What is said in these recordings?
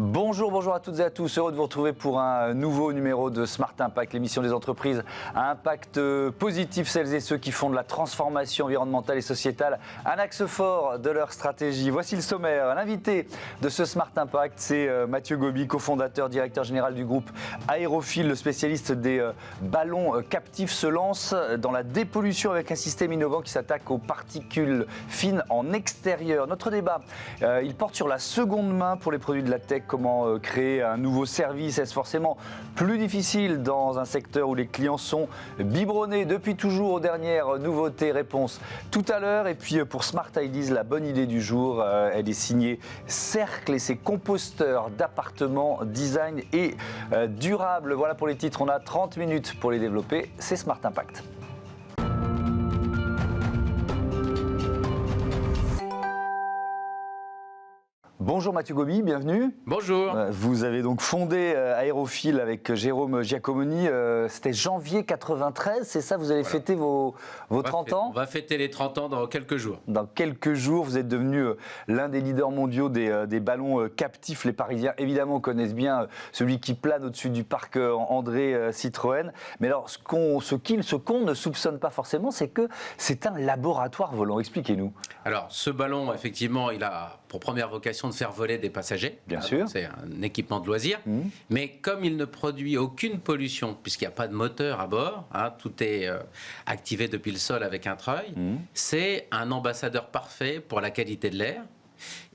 Bonjour à toutes et à tous. Heureux de vous retrouver pour un nouveau numéro de Smart Impact, l'émission des entreprises à impact positif, celles et ceux qui font de la transformation environnementale et sociétale un axe fort de leur stratégie. Voici le sommaire. L'invité de ce Smart Impact, c'est Mathieu Gobi, cofondateur, directeur général du groupe Aérophile, le spécialiste des ballons captifs, se lance dans la dépollution avec un système innovant qui s'attaque aux particules fines en extérieur. Notre débat, il porte sur la seconde main pour les produits de la tech. Comment créer un nouveau service? Est-ce forcément plus difficile dans un secteur où les clients sont biberonnés depuis toujours aux dernières nouveautés? Réponse tout à l'heure. Et puis pour Smart Ideas, la bonne idée du jour, elle est signée Cercle et ses composteurs d'appartements design et durable. Voilà pour les titres, on a 30 minutes pour les développer. C'est Smart Impact. Bonjour Mathieu Gobi, bienvenue. Bonjour. Vous avez donc fondé Aérophile avec Jérôme Giacomoni. C'était janvier 93, c'est ça? Vous allez fêter vos 30 ans? On va fêter les 30 ans dans quelques jours. Dans quelques jours, vous êtes devenu l'un des leaders mondiaux des ballons captifs. Les Parisiens, évidemment, connaissent bien celui qui plane au-dessus du parc André Citroën. Mais alors, ce qu'on ne soupçonne pas forcément, c'est que c'est un laboratoire volant. Expliquez-nous. Alors, ce ballon, effectivement, il a pour première vocation de faire voler des passagers. Bien sûr. C'est un équipement de loisir. Mais comme il ne produit aucune pollution, puisqu'il n'y a pas de moteur à bord, tout est activé depuis le sol avec un treuil, c'est un ambassadeur parfait pour la qualité de l'air.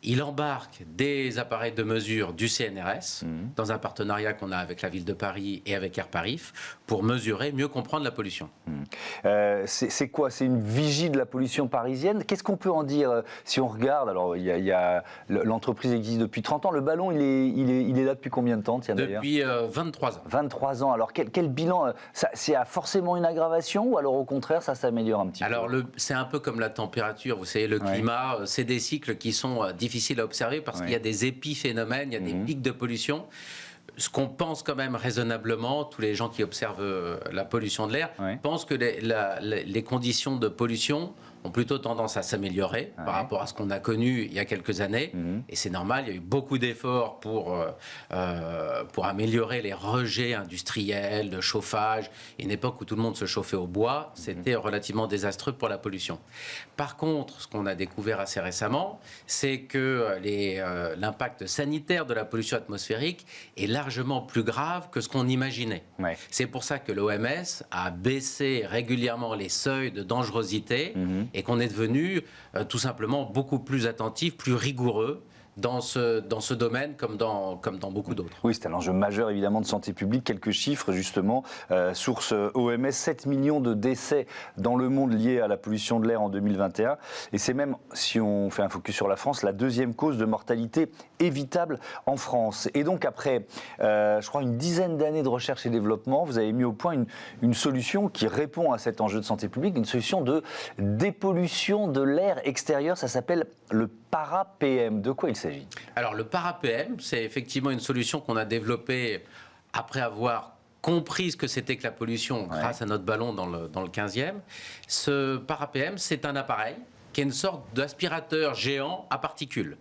Il embarque des appareils de mesure du CNRS dans un partenariat qu'on a avec la ville de Paris et avec Air Paris pour mesurer, mieux comprendre la pollution. C'est quoi? C'est une vigie de la pollution parisienne. Qu'est-ce qu'on peut en dire si on regarde? Alors, l'entreprise existe depuis 30 ans. Le ballon, il est là depuis combien de temps? Depuis 23 ans. 23 ans. Alors, quel bilan? C'est forcément une aggravation ou alors au contraire, ça s'améliore un petit peu? Alors, c'est un peu comme la température. Vous savez, le climat, c'est des cycles qui sont difficiles à observer parce qu'il y a des épiphénomènes, il y a des pics de pollution. Ce qu'on pense quand même raisonnablement, tous les gens qui observent la pollution de l'air pensent que les conditions de pollution ont plutôt tendance à s'améliorer par rapport à ce qu'on a connu il y a quelques années. Et c'est normal, il y a eu beaucoup d'efforts pour améliorer les rejets industriels, de chauffage. Une époque où tout le monde se chauffait au bois, c'était relativement désastreux pour la pollution. Par contre, ce qu'on a découvert assez récemment, c'est que l'impact sanitaire de la pollution atmosphérique est largement plus grave que ce qu'on imaginait. C'est pour ça que l'OMS a baissé régulièrement les seuils de dangerosité et qu'on est devenu tout simplement beaucoup plus attentif, plus rigoureux dans ce domaine comme dans beaucoup d'autres. Oui, c'est un enjeu majeur évidemment de santé publique. Quelques chiffres justement. Source OMS, 7 millions de décès dans le monde liés à la pollution de l'air en 2021. Et c'est même, si on fait un focus sur la France, la deuxième cause de mortalité évitable en France. Et donc après, je crois, une dizaine d'années de recherche et développement, vous avez mis au point une solution qui répond à cet enjeu de santé publique, une solution de dépollution de l'air extérieur. Ça s'appelle le Para-PM. De quoi il s'agit? Alors, le Para-PM, c'est effectivement une solution qu'on a développée après avoir compris ce que c'était que la pollution grâce à notre ballon dans le 15e. Ce Para-PM, c'est un appareil qui est une sorte d'aspirateur géant à particules.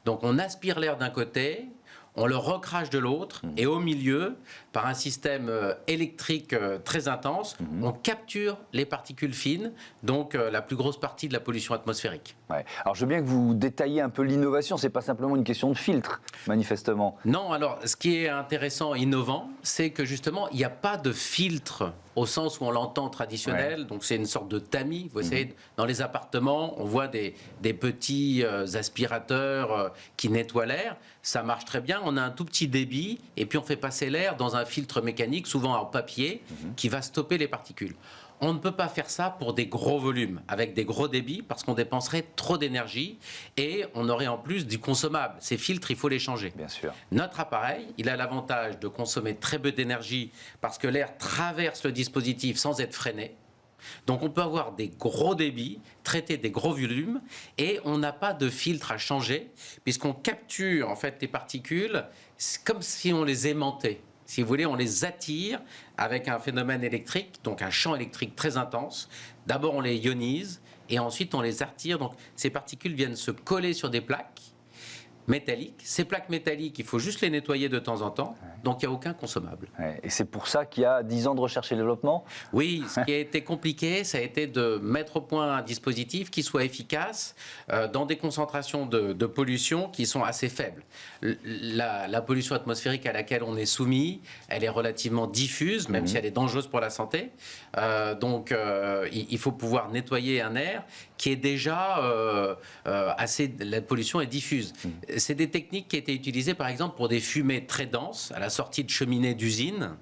Donc, on aspire l'air d'un côté, on le recrache de l'autre, et au milieu, par un système électrique très intense, on capture les particules fines, donc la plus grosse partie de la pollution atmosphérique. Alors je veux bien que vous détailliez un peu l'innovation, c'est pas simplement une question de filtre, manifestement. Non, alors ce qui est intéressant, innovant, c'est que justement, il n'y a pas de filtre au sens où on l'entend traditionnel, donc c'est une sorte de tamis. Vous savez, dans les appartements, on voit des petits aspirateurs qui nettoient l'air, ça marche très bien, on a un tout petit débit, et puis on fait passer l'air dans un filtre mécanique, souvent en papier, qui va stopper les particules. On ne peut pas faire ça pour des gros volumes, avec des gros débits, parce qu'on dépenserait trop d'énergie et on aurait en plus du consommable. Ces filtres, il faut les changer. Bien sûr. Notre appareil, il a l'avantage de consommer très peu d'énergie parce que l'air traverse le dispositif sans être freiné. Donc on peut avoir des gros débits, traiter des gros volumes et on n'a pas de filtre à changer puisqu'on capture en fait les particules comme si on les aimantait. Si vous voulez, on les attire avec un phénomène électrique, donc un champ électrique très intense. D'abord, on les ionise et ensuite, on les attire. Donc, ces particules viennent se coller sur des plaques. métalliques. Ces plaques métalliques, il faut juste les nettoyer de temps en temps, donc il n'y a aucun consommable. Et c'est pour ça qu'il y a 10 ans de recherche et développement? Oui, ce qui a été compliqué, ça a été de mettre au point un dispositif qui soit efficace dans des concentrations de pollution qui sont assez faibles. La pollution atmosphérique à laquelle on est soumis, elle est relativement diffuse, même si elle est dangereuse pour la santé. Donc il faut pouvoir nettoyer un air qui est déjà la pollution est diffuse. C'est des techniques qui étaient utilisées par exemple pour des fumées très denses à la sortie de cheminées d'usines.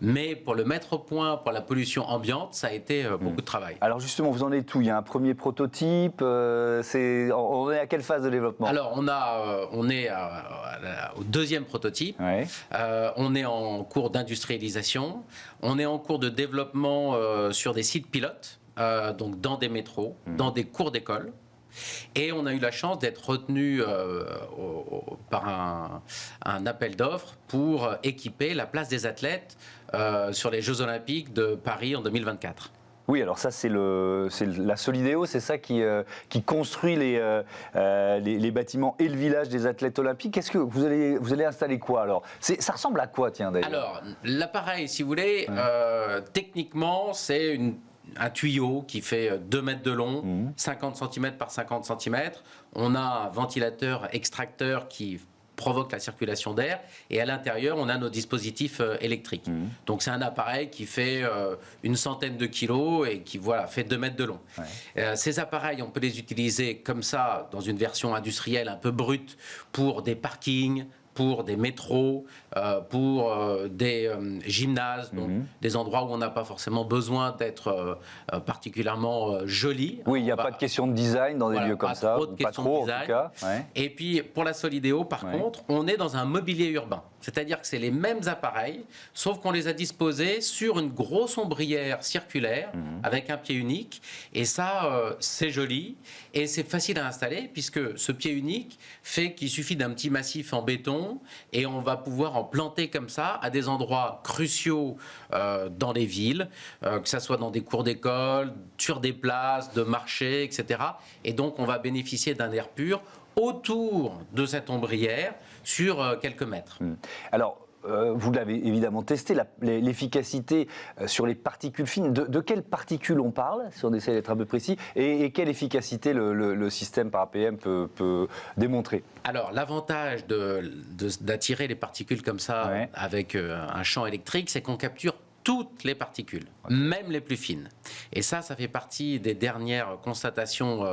Mais pour le mettre au point, pour la pollution ambiante, ça a été beaucoup de travail. Alors justement, vous en êtes où? Il y a un premier prototype, on est à quelle phase de développement? Alors on est au deuxième prototype, on est en cours d'industrialisation, on est en cours de développement sur des sites pilotes, donc dans des métros, dans des cours d'école. Et on a eu la chance d'être retenu par un appel d'offres pour équiper la place des athlètes sur les Jeux Olympiques de Paris en 2024. Oui, alors ça, c'est la Solideo, c'est ça qui construit les bâtiments et le village des athlètes olympiques. Qu'est-ce que vous allez installer quoi alors? Ça ressemble à quoi, tiens, d'ailleurs? Alors, l'appareil, si vous voulez, techniquement, c'est un tuyau qui fait 2 mètres de long, 50 cm par 50 cm. On a un ventilateur extracteur qui provoque la circulation d'air et à l'intérieur on a nos dispositifs électriques. Donc c'est un appareil qui fait une centaine de kilos et qui fait 2 mètres de long. Ces appareils, on peut les utiliser comme ça dans une version industrielle un peu brute pour des parkings, pour des métros, pour des gymnases, donc des endroits où on n'a pas forcément besoin d'être particulièrement joli. Oui, il n'y a pas de question de design dans des lieux comme ça, pas trop en tout cas. Et puis pour la Solideo, par contre, on est dans un mobilier urbain. C'est-à-dire que c'est les mêmes appareils, sauf qu'on les a disposés sur une grosse ombrière circulaire avec un pied unique. Et ça, c'est joli et c'est facile à installer puisque ce pied unique fait qu'il suffit d'un petit massif en béton et on va pouvoir en planter comme ça à des endroits cruciaux dans les villes, que ça soit dans des cours d'école, sur des places de marché, etc. Et donc on va bénéficier d'un air pur autour de cette ombrière sur quelques mètres. Alors, vous l'avez évidemment testé, l'efficacité sur les particules fines. De quelles particules on parle, si on essaie d'être un peu précis, et quelle efficacité le système par APM peut démontrer? Alors, l'avantage d'attirer les particules comme ça avec un champ électrique, c'est qu'on capture toutes les particules, même les plus fines. Et ça fait partie des dernières constatations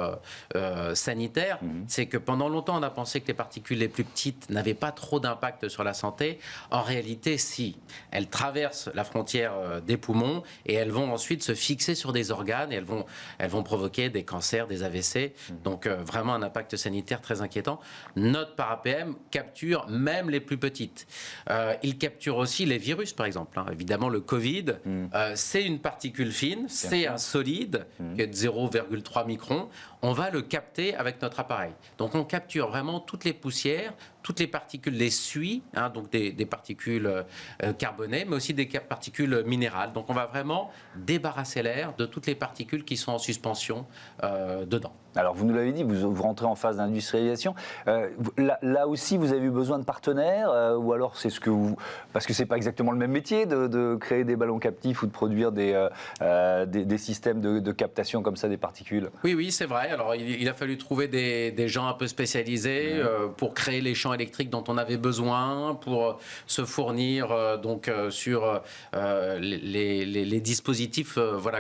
sanitaires. C'est que pendant longtemps, on a pensé que les particules les plus petites n'avaient pas trop d'impact sur la santé. En réalité, si. Elles traversent la frontière des poumons et elles vont ensuite se fixer sur des organes et elles vont provoquer des cancers, des AVC. Donc, vraiment un impact sanitaire très inquiétant. Notre par-APM capture même les plus petites. Il capture aussi les virus, par exemple. Évidemment, le Covid, c'est une particule fine, c'est un solide qui est de 0,3 microns. On va le capter avec notre appareil. Donc on capture vraiment toutes les poussières, toutes les particules, les suies, donc des particules carbonées, mais aussi des particules minérales. Donc on va vraiment débarrasser l'air de toutes les particules qui sont en suspension dedans. Alors vous nous l'avez dit, vous rentrez en phase d'industrialisation. Là aussi, vous avez eu besoin de partenaires ou alors c'est parce que c'est pas exactement le même métier de créer des ballons captifs ou de produire des systèmes de captation comme ça des particules. Oui, c'est vrai. Alors il a fallu trouver des gens un peu spécialisés pour créer les champs électriques dont on avait besoin, pour se fournir sur les dispositifs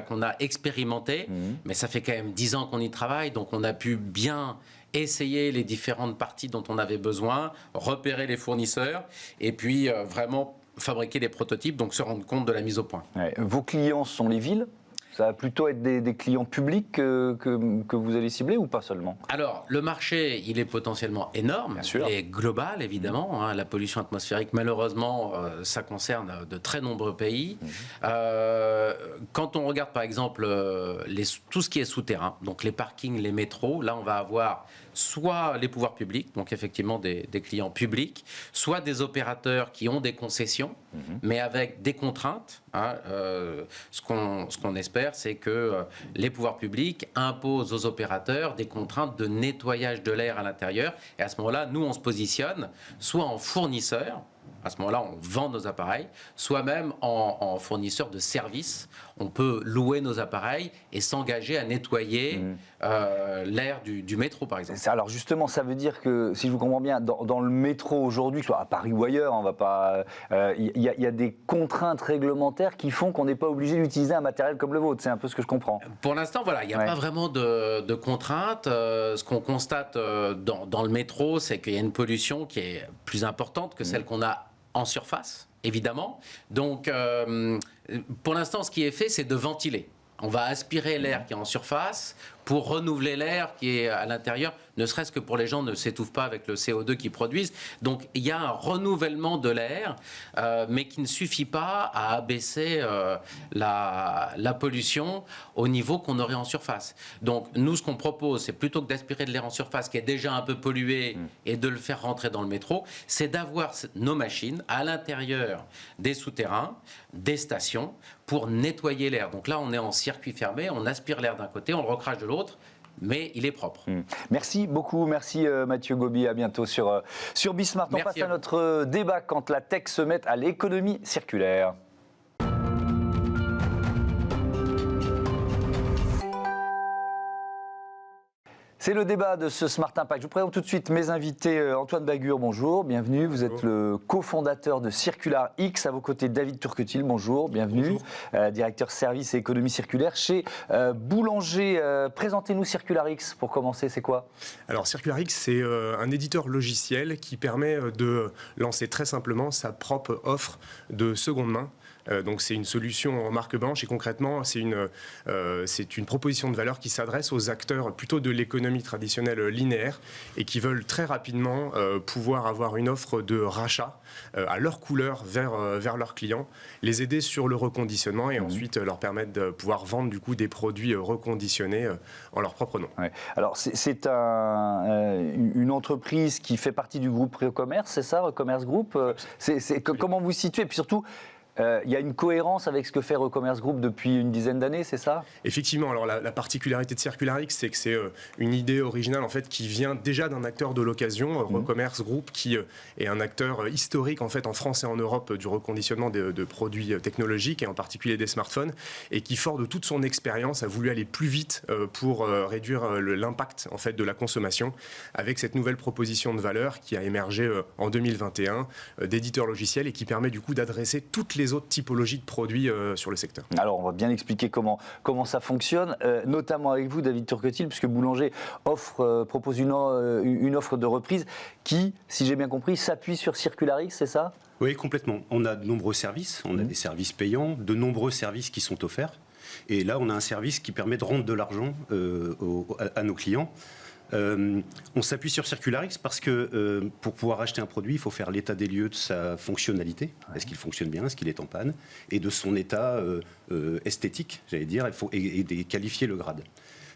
qu'on a expérimentés. Mais ça fait quand même 10 ans qu'on y travaille, donc on a pu bien essayer les différentes parties dont on avait besoin, repérer les fournisseurs et puis vraiment fabriquer les prototypes, donc se rendre compte de la mise au point. Vos clients sont les villes? Ça va plutôt être des clients publics que vous allez cibler ou pas seulement? Alors, le marché, il est potentiellement énorme, il est global évidemment. La pollution atmosphérique, malheureusement, ça concerne de très nombreux pays. Quand on regarde par exemple tout ce qui est souterrain, donc les parkings, les métros, là on va avoir soit les pouvoirs publics, donc effectivement des clients publics, soit des opérateurs qui ont des concessions, mais avec des contraintes. hein. Ce qu'on espère, c'est que les pouvoirs publics imposent aux opérateurs des contraintes de nettoyage de l'air à l'intérieur. Et à ce moment-là, nous, on se positionne soit en fournisseur. À ce moment-là, on vend nos appareils, soit même en fournisseur de services. On peut louer nos appareils et s'engager à nettoyer l'air du métro, par exemple. Alors justement, ça veut dire que, si je vous comprends bien, dans le métro aujourd'hui, que ce soit à Paris ou ailleurs, on va pas, y a des contraintes réglementaires qui font qu'on n'est pas obligé d'utiliser un matériel comme le vôtre. C'est un peu ce que je comprends. Pour l'instant, voilà, il n'y a pas vraiment de contraintes. Ce qu'on constate dans le métro, c'est qu'il y a une pollution qui est plus importante que celle qu'on a en surface, évidemment. Donc, pour l'instant, ce qui est fait, c'est de ventiler. On va aspirer l'air qui est en surface pour renouveler l'air qui est à l'intérieur, ne serait-ce que pour les gens ne s'étouffent pas avec le CO2 qu'ils produisent. Donc il y a un renouvellement de l'air, mais qui ne suffit pas à abaisser la pollution au niveau qu'on aurait en surface. Donc nous, ce qu'on propose, c'est plutôt que d'aspirer de l'air en surface qui est déjà un peu pollué et de le faire rentrer dans le métro, c'est d'avoir nos machines à l'intérieur des souterrains, des stations, pour nettoyer l'air. Donc là, on est en circuit fermé, on aspire l'air d'un côté, on le recrache de l'autre, mais il est propre. Merci beaucoup, merci Mathieu Gobi, à bientôt sur Bismart. On passe à notre débat quand la tech se met à l'économie circulaire. C'est le débat de ce Smart Impact. Je vous présente tout de suite mes invités. Antoine Bagur, bonjour, bienvenue. Vous êtes le cofondateur de Circular X. À vos côtés, David Turquetil, bonjour, bienvenue. Bonjour. Directeur service et économie circulaire chez Boulanger. Présentez-nous Circular X pour commencer, c'est quoi? Alors Circular X, c'est un éditeur logiciel qui permet de lancer très simplement sa propre offre de seconde main. Donc c'est une solution en marque blanche et concrètement c'est une proposition de valeur qui s'adresse aux acteurs plutôt de l'économie traditionnelle linéaire et qui veulent très rapidement pouvoir avoir une offre de rachat à leur couleur vers leurs clients, les aider sur le reconditionnement et ensuite leur permettre de pouvoir vendre du coup des produits reconditionnés en leur propre nom. Ouais. Alors c'est une entreprise qui fait partie du groupe Recommerce, c'est ça, Recommerce Group. Comment vous situez? Et puis surtout, il y a une cohérence avec ce que fait Recommerce Group depuis une dizaine d'années, c'est ça? Effectivement, alors la particularité de Circular X, c'est que c'est une idée originale en fait qui vient déjà d'un acteur de l'occasion, Recommerce Group, qui est un acteur historique en fait en France et en Europe du reconditionnement de produits technologiques et en particulier des smartphones, et qui fort de toute son expérience a voulu aller plus vite pour réduire l'impact en fait de la consommation avec cette nouvelle proposition de valeur qui a émergé en 2021 d'éditeur logiciel et qui permet du coup d'adresser toutes les autres typologies de produits sur le secteur. Alors, on va bien expliquer comment ça fonctionne, notamment avec vous, David Turquetil, puisque Boulanger propose une offre de reprise qui, si j'ai bien compris, s'appuie sur Circular X, c'est ça? Oui, complètement. On a de nombreux services, on a des services payants, de nombreux services qui sont offerts. Et là, on a un service qui permet de rendre de l'argent à nos clients. On s'appuie sur Circular X parce que pour pouvoir acheter un produit, il faut faire l'état des lieux de sa fonctionnalité. Est-ce qu'il fonctionne bien? Est-ce qu'il est en panne? Et de son état esthétique, j'allais dire, et qualifier le grade.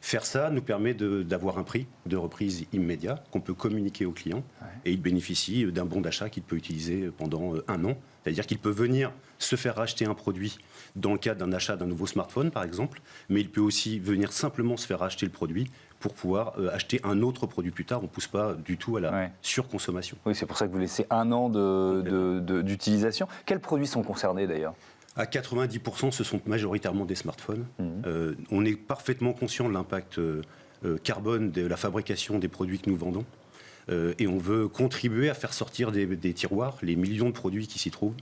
Faire ça nous permet d'avoir un prix de reprise immédiat qu'on peut communiquer au client et il bénéficie d'un bon d'achat qu'il peut utiliser pendant un an. C'est-à-dire qu'il peut venir se faire racheter un produit dans le cadre d'un achat d'un nouveau smartphone, par exemple, mais il peut aussi venir simplement se faire racheter le produit pour pouvoir acheter un autre produit plus tard. On ne pousse pas du tout à la surconsommation. Oui, c'est pour ça que vous laissez un an d'utilisation. Quels produits sont concernés d'ailleurs? À 90%, ce sont majoritairement des smartphones. On est parfaitement conscient de l'impact carbone de la fabrication des produits que nous vendons. Et on veut contribuer à faire sortir des tiroirs les millions de produits qui s'y trouvent,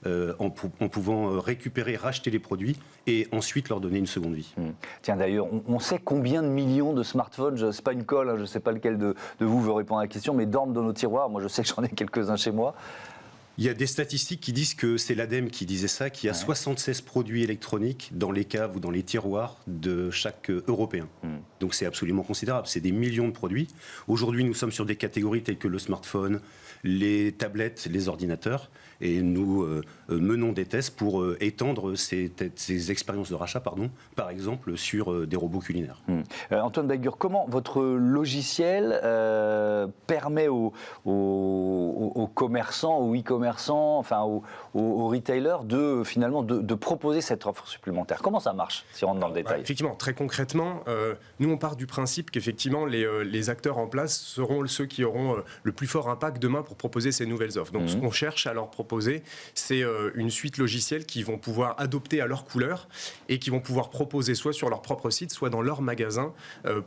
en pouvant récupérer, racheter les produits et ensuite leur donner une seconde vie. Tiens, d'ailleurs, on sait combien de millions de smartphones, ce n'est pas une colle, je ne sais pas lequel de vous veut répondre à la question, mais dorment dans nos tiroirs. Moi, je sais que j'en ai quelques-uns chez moi. Il y a des statistiques qui disent que c'est l'ADEME qui disait ça, qu'il y a 76 produits électroniques dans les caves ou dans les tiroirs de chaque Européen. Donc c'est absolument considérable, c'est des millions de produits. Aujourd'hui, nous sommes sur des catégories telles que le smartphone, les tablettes, les ordinateurs, et nous menons des tests pour étendre ces expériences de rachat, par exemple, sur des robots culinaires. Antoine Bagur, comment votre logiciel permet aux commerçants, aux e-commerçants, enfin aux retailers de proposer cette offre supplémentaire? Comment ça marche, si on rentre dans le détail? Effectivement, très concrètement, nous on part du principe qu'effectivement les acteurs en place seront ceux qui auront le plus fort impact demain pour proposer ces nouvelles offres. Donc ce qu'on cherche à leur proposer, c'est une suite logicielle qu'ils vont pouvoir adopter à leur couleur et qui vont pouvoir proposer soit sur leur propre site, soit dans leur magasin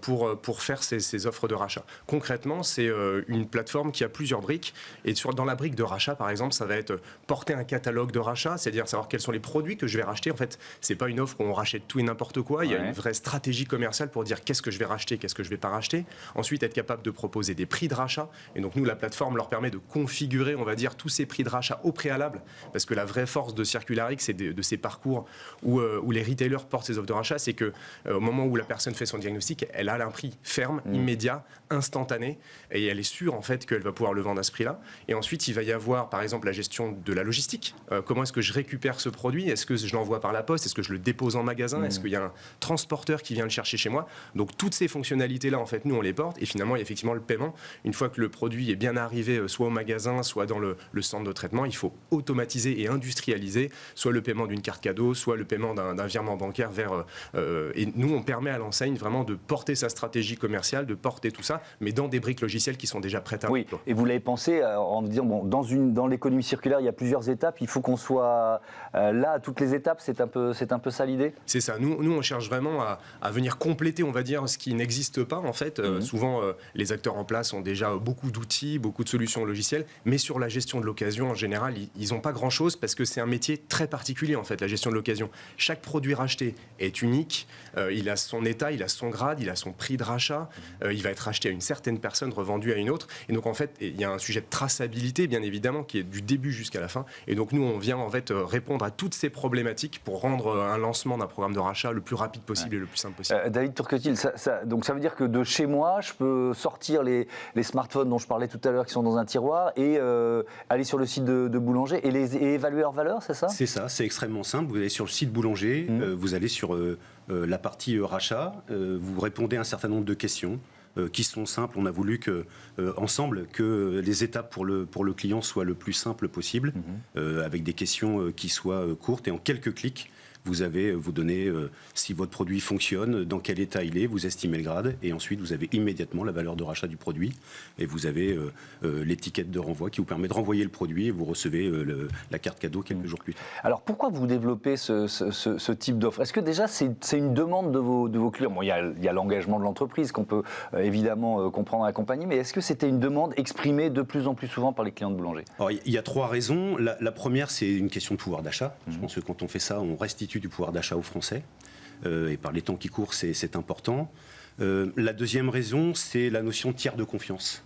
pour faire ces offres de rachat. Concrètement, c'est une plateforme qui a plusieurs briques, et dans la brique de rachat, par exemple, ça va être porter un catalogue de rachat, c'est-à-dire savoir quels sont les produits que je vais racheter. En fait, c'est pas une offre où on rachète tout et n'importe quoi. Il y a une vraie stratégie commerciale pour dire qu'est-ce que je vais racheter, qu'est-ce que je vais pas racheter. Ensuite, être capable de proposer des prix de rachat. Et donc, nous, la plateforme leur permet de configurer, on va dire, tous ces prix de rachat au préalable. Parce que la vraie force de Circularix, c'est de ces parcours où les retailers portent ces offres de rachat, c'est que au moment où la personne fait son diagnostic, elle a un prix ferme, immédiat, instantané, et elle est sûre en fait qu'elle va pouvoir le vendre à ce prix-là. Et ensuite, il va y avoir, par exemple, la gestion de la logistique. Comment est-ce que je récupère ce produit? Est-ce que je l'envoie par la poste? Est-ce que je le dépose en magasin? Est-ce qu'il y a un transporteur qui vient le chercher chez moi? Donc toutes ces fonctionnalités-là, en fait, nous on les porte. Et finalement, il y a effectivement le paiement. Une fois que le produit est bien arrivé, soit au magasin, soit dans le centre de traitement, il faut automatiser et industrialiser soit le paiement d'une carte cadeau, soit le paiement d'un virement bancaire vers... et nous, on permet à l'enseigne vraiment de porter sa stratégie commerciale, de porter tout ça, mais dans des briques logicielles qui sont déjà prêtes à... Oui, et vous l'avez pensé en disant, bon, dans l'économie circulaire, il y a plusieurs étapes, il faut qu'on soit là à toutes les étapes, c'est un peu ça l'idée? C'est ça, nous on cherche vraiment à venir compléter, on va dire, ce qui n'existe pas en fait. Souvent, les acteurs en place ont déjà beaucoup d'outils, beaucoup de solutions logicielles, mais sur la gestion de l'occasion, en général, ils n'ont pas grand-chose parce que c'est un métier très particulier en fait, la gestion de l'occasion. Chaque produit racheté est unique, il a son état, il a son grade, il a son prix de rachat, il va être racheté à une certaine personne, revendu à une autre, et donc en fait, il y a un sujet de traçabilité, bien évidemment, qui est du début jusqu'à la fin, et donc nous, on vient en fait répondre à toutes ces problématiques pour rendre un lancement d'un programme de rachat le plus rapide possible et le plus simple possible. David Turquetil, donc ça veut dire que de chez moi, je peux sortir les smartphones dont je parlais tout à l'heure qui sont dans un tiroir et aller sur le site de Boulanger et évaluer leur valeur, c'est ça? C'est ça, c'est extrêmement simple. Vous allez sur le site Boulanger, vous allez sur la partie rachat, vous répondez à un certain nombre de questions qui sont simples. On a voulu ensemble que les étapes pour le client soient le plus simples possible, avec des questions qui soient courtes et en quelques clics. Vous donnez si votre produit fonctionne, dans quel état il est, vous estimez le grade, et ensuite vous avez immédiatement la valeur de rachat du produit, et vous avez l'étiquette de renvoi qui vous permet de renvoyer le produit, et vous recevez la carte cadeau quelques jours plus tard. Alors pourquoi vous développez ce type d'offre? Est-ce que déjà c'est une demande de vos clients? Bon, il y a l'engagement de l'entreprise qu'on peut évidemment comprendre et accompagner, mais est-ce que c'était une demande exprimée de plus en plus souvent par les clients de Boulanger? Alors, il y a trois raisons. La première, c'est une question de pouvoir d'achat. Je pense que quand on fait ça, on restitue du pouvoir d'achat aux Français. Et par les temps qui courent, c'est important. La deuxième raison, c'est la notion de tiers de confiance.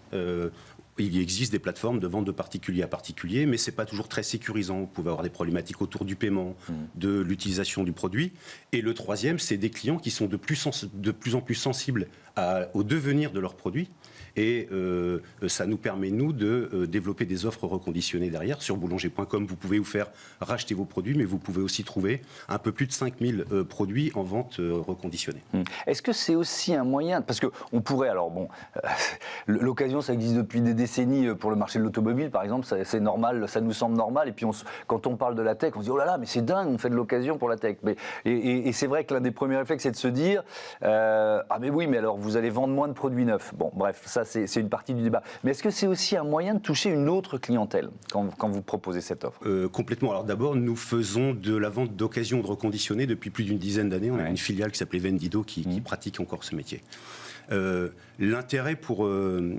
Il existe des plateformes de vente de particulier à particulier, mais ce n'est pas toujours très sécurisant. Vous pouvez avoir des problématiques autour du paiement, de l'utilisation du produit. Et le troisième, c'est des clients qui sont de plus en plus sensibles au devenir de leurs produits. Et ça nous permet, nous, de développer des offres reconditionnées derrière. Sur boulanger.com, vous pouvez vous faire racheter vos produits, mais vous pouvez aussi trouver un peu plus de 5000 produits en vente reconditionnée. Est-ce que c'est aussi un moyen, parce qu'on pourrait, alors bon, l'occasion, ça existe depuis des décennies pour le marché de l'automobile, par exemple, c'est normal, ça nous semble normal, et puis quand on parle de la tech, on se dit, oh là là, mais c'est dingue, on fait de l'occasion pour la tech. Et c'est vrai que l'un des premiers réflexes, c'est de se dire, ah mais oui, mais alors vous allez vendre moins de produits neufs. Bon, bref, ça c'est une partie du débat. Mais est-ce que c'est aussi un moyen de toucher une autre clientèle quand vous proposez cette offre? Complètement. Alors d'abord, nous faisons de la vente d'occasion de reconditionné depuis plus d'une dizaine d'années. On a une filiale qui s'appelait Vendido qui pratique encore ce métier. L'intérêt pour le...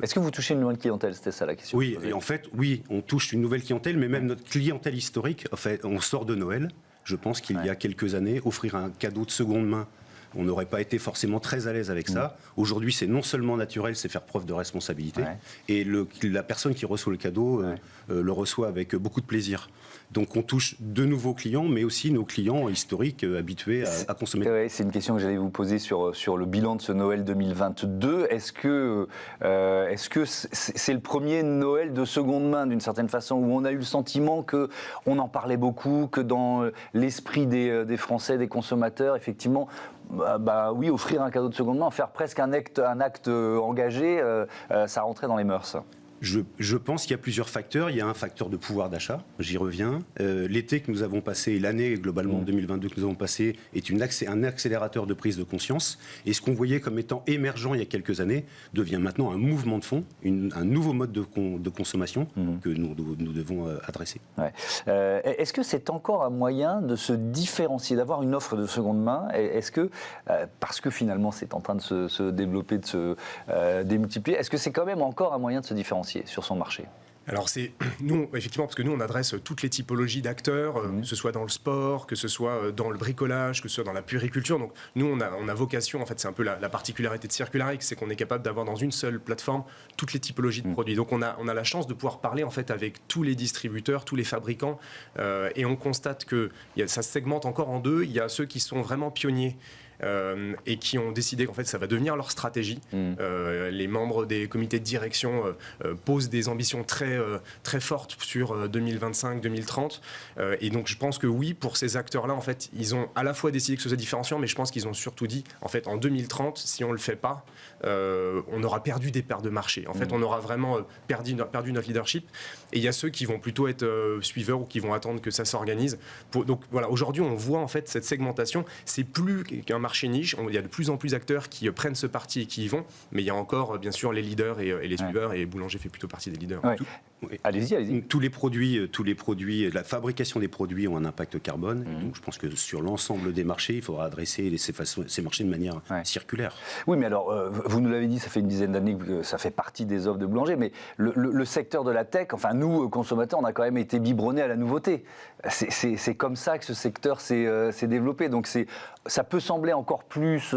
Est-ce que vous touchez une nouvelle clientèle? C'était ça la question. Oui, et en fait, oui, on touche une nouvelle clientèle, mais même notre clientèle historique, en fait, on sort de Noël. Je pense qu'il y a quelques années, offrir un cadeau de seconde main on n'aurait pas été forcément très à l'aise avec ça. Aujourd'hui, c'est non seulement naturel, c'est faire preuve de responsabilité. Et la personne qui reçoit le cadeau le reçoit avec beaucoup de plaisir. Donc on touche de nouveaux clients, mais aussi nos clients historiques habitués à consommer. Ouais, c'est une question que j'allais vous poser sur le bilan de ce Noël 2022. Est-ce que c'est le premier Noël de seconde main, d'une certaine façon, où on a eu le sentiment qu'on en parlait beaucoup, que dans l'esprit des Français, des consommateurs, effectivement, oui, offrir un cadeau de seconde main, faire presque un acte engagé, ça rentrait dans les mœurs. Je pense qu'il y a plusieurs facteurs. Il y a un facteur de pouvoir d'achat, j'y reviens. L'été que nous avons passé, l'année globalement 2022 que nous avons passé, est un accélérateur de prise de conscience. Et ce qu'on voyait comme étant émergent il y a quelques années devient maintenant un mouvement de fond, un nouveau mode de consommation que nous devons adresser. Ouais. Est-ce que c'est encore un moyen de se différencier, d'avoir une offre de seconde main? Est-ce que, parce que finalement c'est en train de se développer, de se démultiplier, est-ce que c'est quand même encore un moyen de se différencier sur son marché? Alors c'est nous, effectivement, parce que nous on adresse toutes les typologies d'acteurs, que ce soit dans le sport, que ce soit dans le bricolage, que ce soit dans la puériculture. Donc nous on a vocation, en fait c'est un peu la particularité de Circularix, c'est qu'on est capable d'avoir dans une seule plateforme toutes les typologies de produits. Donc on a la chance de pouvoir parler en fait avec tous les distributeurs, tous les fabricants, et on constate que ça se segmente encore en deux. Il y a ceux qui sont vraiment pionniers. Et qui ont décidé qu'en fait ça va devenir leur stratégie. Les membres des comités de direction posent des ambitions très fortes sur 2025-2030. Et donc je pense que oui, pour ces acteurs-là, en fait, ils ont à la fois décidé que ce soit différenciant, mais je pense qu'ils ont surtout dit, en fait, en 2030, si on le fait pas, on aura perdu des parts de marché. En fait, on aura vraiment perdu notre leadership. Et il y a ceux qui vont plutôt être suiveurs ou qui vont attendre que ça s'organise. Donc voilà, aujourd'hui, on voit en fait cette segmentation. C'est plus qu'un marché niche. Il y a de plus en plus d'acteurs qui prennent ce parti et qui y vont. Mais il y a encore, bien sûr, les leaders et les suiveurs. Et Boulanger fait plutôt partie des leaders. Ouais. Allez-y. Tous les produits, la fabrication des produits ont un impact carbone. Donc je pense que sur l'ensemble des marchés, il faudra adresser ces marchés de manière circulaire. Oui, mais alors, vous nous l'avez dit, ça fait une dizaine d'années que ça fait partie des offres de Boulanger, mais le secteur de la tech, enfin nous, consommateurs, on a quand même été biberonnés à la nouveauté. C'est comme ça que ce secteur s'est développé. Donc ça peut sembler encore plus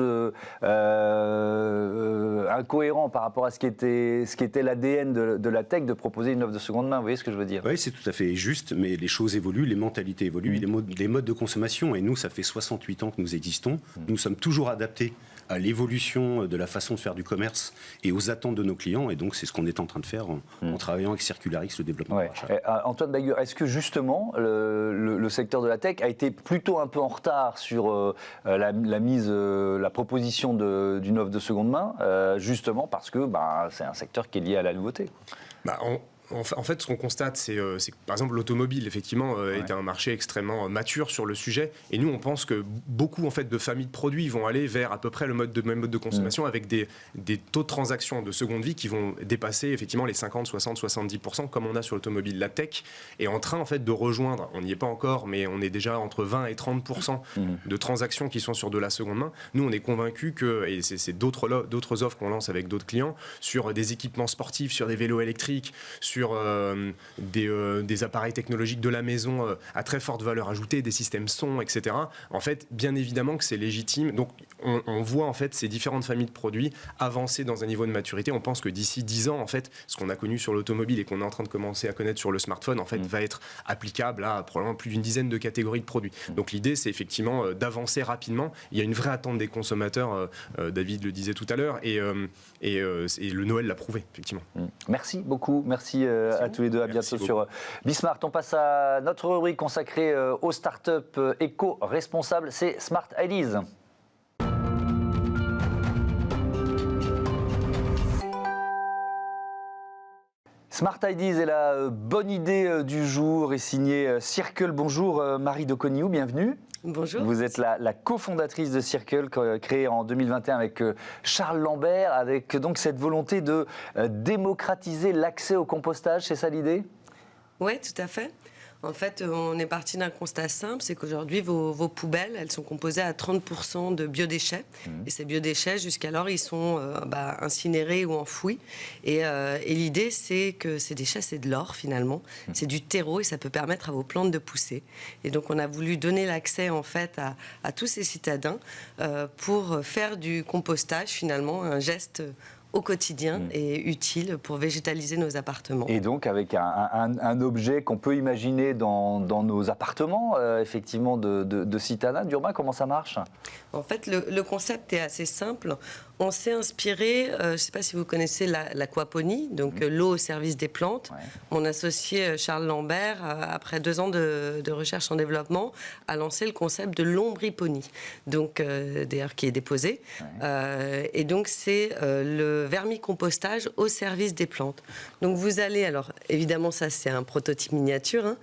incohérent par rapport à ce qui était l'ADN de la tech, de proposer une offre de seconde main. Vous voyez ce que je veux dire? Oui, c'est tout à fait juste, mais les choses évoluent, les mentalités évoluent, les modes de consommation. Et nous, ça fait 68 ans que nous existons. Nous sommes toujours adaptés à l'évolution de la façon de faire du commerce et aux attentes de nos clients. Et donc, c'est ce qu'on est en train de faire en travaillant avec Circularix, le développement de l'achat. Antoine Bagur, est-ce que justement, le secteur de la tech a été plutôt un peu en retard sur la proposition d'une offre de seconde main, justement parce que c'est un secteur qui est lié à la nouveauté? En fait, ce qu'on constate, c'est que, par exemple, l'automobile, effectivement, est un marché extrêmement mature sur le sujet. Et nous, on pense que beaucoup, en fait, de familles de produits vont aller vers à peu près le même mode de consommation avec des taux de transaction de seconde vie qui vont dépasser, effectivement, les 50, 60, 70%, comme on a sur l'automobile. La tech est en train, en fait, de rejoindre, on n'y est pas encore, mais on est déjà entre 20 et 30% de transactions qui sont sur de la seconde main. Nous, on est convaincus que, et c'est d'autres offres qu'on lance avec d'autres clients, sur des équipements sportifs, sur des vélos électriques, sur des appareils technologiques de la maison à très forte valeur ajoutée, des systèmes son, etc. En fait, bien évidemment que c'est légitime. Donc, on voit en fait ces différentes familles de produits avancer dans un niveau de maturité. On pense que d'ici 10 ans, en fait, ce qu'on a connu sur l'automobile et qu'on est en train de commencer à connaître sur le smartphone, en fait, va être applicable à probablement plus d'une dizaine de catégories de produits. Donc, l'idée, c'est effectivement d'avancer rapidement. Il y a une vraie attente des consommateurs. David le disait tout à l'heure, et le Noël l'a prouvé, effectivement. Merci beaucoup. Merci à tous les deux. À bientôt sur Bismart. On passe à notre rubrique consacrée aux startups éco-responsables. C'est Smart Ideas. Smart Ideas est la bonne idée du jour et signée Circle. Bonjour Marie Doconiou, bienvenue. Bonjour. Vous êtes la cofondatrice de Circle, créée en 2021 avec Charles Lambert, avec donc cette volonté de démocratiser l'accès au compostage, c'est ça l'idée ? Oui, tout à fait. En fait, on est parti d'un constat simple, c'est qu'aujourd'hui, vos poubelles, elles sont composées à 30% de biodéchets. Et ces biodéchets, jusqu'alors, ils sont incinérés ou enfouis. Et l'idée, c'est que ces déchets, c'est de l'or, finalement. C'est du terreau et ça peut permettre à vos plantes de pousser. Et donc, on a voulu donner l'accès, en fait, à tous ces citadins pour faire du compostage, finalement, un geste au quotidien et utile pour végétaliser nos appartements. Et donc avec un objet qu'on peut imaginer dans nos appartements, effectivement, de citadins. Urbain, comment ça marche? En fait, le concept est assez simple. On s'est inspiré, je ne sais pas si vous connaissez l'aquaponie, donc l'eau au service des plantes. Ouais. Mon associé Charles Lambert, après 2 ans de recherche en développement, a lancé le concept de l'ombriponie, donc d'ailleurs qui est déposé. Ouais. Et donc c'est le vermicompostage au service des plantes. Donc vous allez, alors évidemment ça c'est un prototype miniature,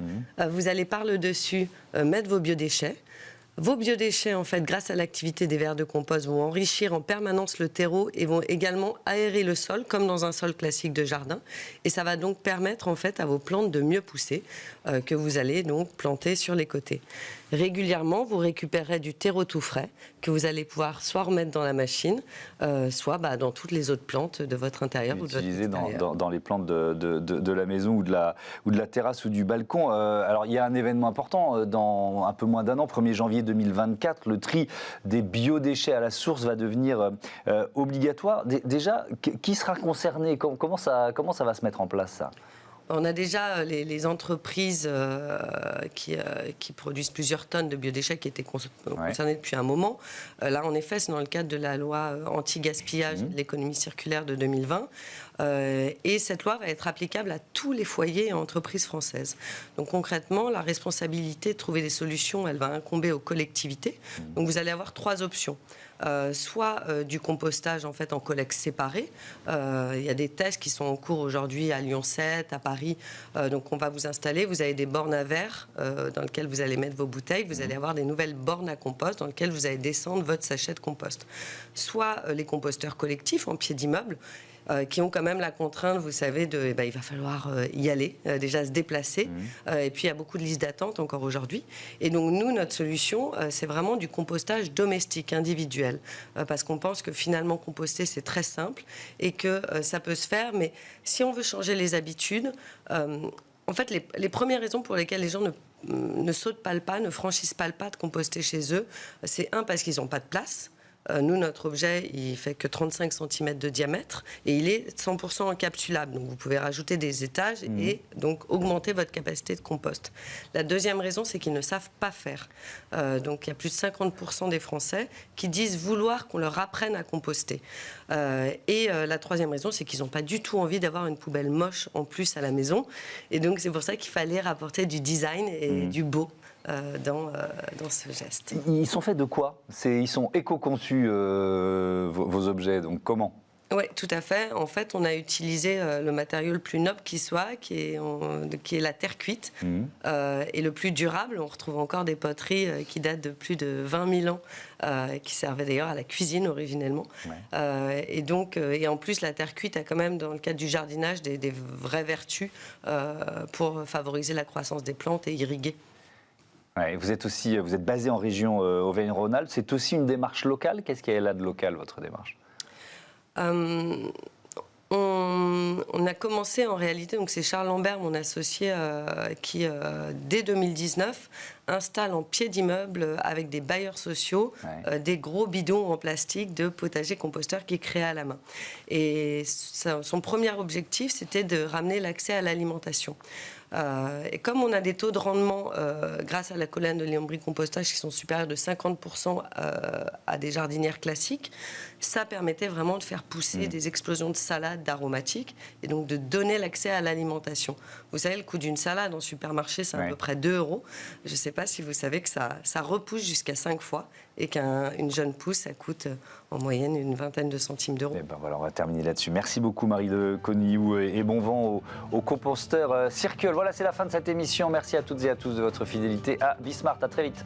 vous allez par le dessus mettre vos biodéchets. Vos biodéchets, en fait, grâce à l'activité des vers de compost, vont enrichir en permanence le terreau et vont également aérer le sol, comme dans un sol classique de jardin. Et ça va donc permettre, en fait, à vos plantes de mieux pousser, que vous allez donc planter sur les côtés. Régulièrement, vous récupérerez du terreau tout frais, que vous allez pouvoir soit remettre dans la machine, soit dans toutes les autres plantes de votre intérieur ou de votre extérieur. Utiliser dans les plantes de la maison ou de la terrasse ou du balcon. Alors, il y a un événement important dans un peu moins d'1 an, 1er janvier 2024, le tri des biodéchets à la source va devenir obligatoire. Déjà, qui sera concerné? Comment ça va se mettre en place, ça? On a déjà les entreprises qui produisent plusieurs tonnes de biodéchets qui étaient concernées depuis un moment. Là, en effet, c'est dans le cadre de la loi anti-gaspillage de l'économie circulaire de 2020. Et cette loi va être applicable à tous les foyers et entreprises françaises. Donc concrètement, la responsabilité de trouver des solutions, elle va incomber aux collectivités. Donc vous allez avoir 3 options. Soit du compostage en fait en collecte séparée. Il y a des tests qui sont en cours aujourd'hui à Lyon 7, à Paris. Donc on va vous installer, vous avez des bornes à verre dans lesquelles vous allez mettre vos bouteilles. Vous allez avoir des nouvelles bornes à compost dans lesquelles vous allez descendre votre sachet de compost. Soit les composteurs collectifs en pied d'immeuble, qui ont quand même la contrainte, vous savez, il va falloir y aller, déjà se déplacer. Et puis, il y a beaucoup de listes d'attente encore aujourd'hui. Et donc, nous, notre solution, c'est vraiment du compostage domestique, individuel. Parce qu'on pense que finalement, composter, c'est très simple et que ça peut se faire. Mais si on veut changer les habitudes, en fait, les premières raisons pour lesquelles les gens ne sautent pas le pas, ne franchissent pas le pas de composter chez eux, c'est parce qu'ils n'ont pas de place. Nous, notre objet, il fait que 35 cm de diamètre et il est 100% encapsulable. Donc, vous pouvez rajouter des étages et donc augmenter votre capacité de compost. La deuxième raison, c'est qu'ils ne savent pas faire. Donc, il y a plus de 50% des Français qui disent vouloir qu'on leur apprenne à composter. La troisième raison, c'est qu'ils n'ont pas du tout envie d'avoir une poubelle moche en plus à la maison. Et donc, c'est pour ça qu'il fallait rapporter du design et du beau. Dans ce geste. Ils sont faits de quoi? Ils sont éco-conçus, vos objets, donc comment? Oui, tout à fait. En fait, on a utilisé le matériau le plus noble qui soit, qui est la terre cuite, et le plus durable. On retrouve encore des poteries qui datent de plus de 20 000 ans, qui servaient d'ailleurs à la cuisine originellement. Ouais. Et en plus, la terre cuite a quand même, dans le cadre du jardinage, des vraies vertus pour favoriser la croissance des plantes et irriguer. Ouais, vous êtes basé en région Auvergne-Rhône-Alpes. C'est aussi une démarche locale. Qu'est-ce qu'il y a là de local, votre démarche? On a commencé en réalité, donc c'est Charles Lambert, mon associé, qui dès 2019 installe en pied d'immeuble avec des bailleurs sociaux des gros bidons en plastique de potager composteur qu'il crée à la main. Et son premier objectif, c'était de ramener l'accès à l'alimentation. Et comme on a des taux de rendement grâce à la colonne de lombricompostage qui sont supérieurs de 50% à des jardinières classiques, ça permettait vraiment de faire pousser des explosions de salades, d'aromatiques, et donc de donner l'accès à l'alimentation. Vous savez, le coût d'une salade en supermarché, c'est à peu près 2 €. Je ne sais pas si vous savez que ça repousse jusqu'à 5 fois, et qu'une jeune pousse, ça coûte en moyenne une vingtaine de centimes d'euros. Et ben voilà, on va terminer là-dessus. Merci beaucoup Marie de Conilloux et bon vent au composteur Circle. Voilà, c'est la fin de cette émission. Merci à toutes et à tous de votre fidélité à Bismart. À très vite.